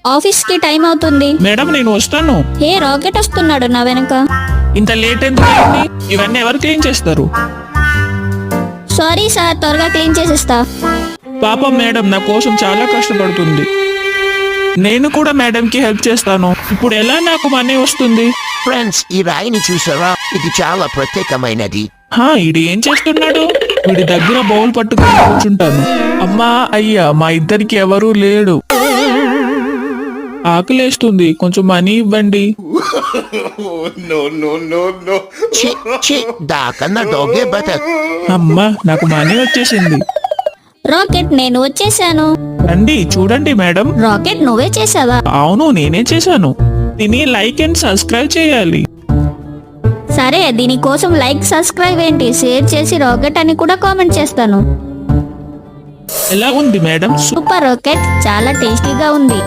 Office కి time అవుతుంది. Madam నేను వస్తాను. ఏ రాకెట్ వస్తున్నాడు నా వెనక. ఇంత లేట్ ఎందుకు అయింది? ఇవన్నీ ఎవరు క్లీన్ చేస్తారు? సారీ సార్, త్వరగా క్లీన్ చేసేస్తా. పాపం మేడం నా కోసం చాలా కష్టపడుతుంది. నేను కూడా మేడం కి హెల్ప్ చేస్తాను. ఇప్పుడు ఎలా నాకు మనీ వస్తుంది? ఫ్రెండ్స్, ఈ రాయిని చూసారా? ఇది చాలా ప్రత్యేకమైనది. ఈడు ఏం చేస్తున్నాడు? వీడి దగ్గర బౌల్ పట్టుకొని కూర్చుంటాను. అమ్మా అయ్యా, మా ఇద్దరికి ఎవరూ లేడు. ఆకలేస్తుంది, కొంచెం మనీ ఇవ్వండి. ఛీ, ఛీ, దాకన్నా డోగే బెటర్. అమ్మా నాకు మనీ వచ్చేసింది. రాకెట్, నేను వచ్చేసాను. రండి చూడండి మేడం. రాకెట్, నువ్వే చేసావా? అవును నేనే చేశాను. దీన్ని లైక్ అండ్ సబ్స్క్రైబ్ చేయాలి. సరే, దీనికోసం లైక్ సబ్స్క్రైబ్ ఏంటి, షేర్ చేసి రాకెట్ అని కూడా కామెంట్ చేస్తాను. ఎలా ఉంది మేడం? సూపర్ రాకెట్, చాలా టేస్టీగా ఉంది.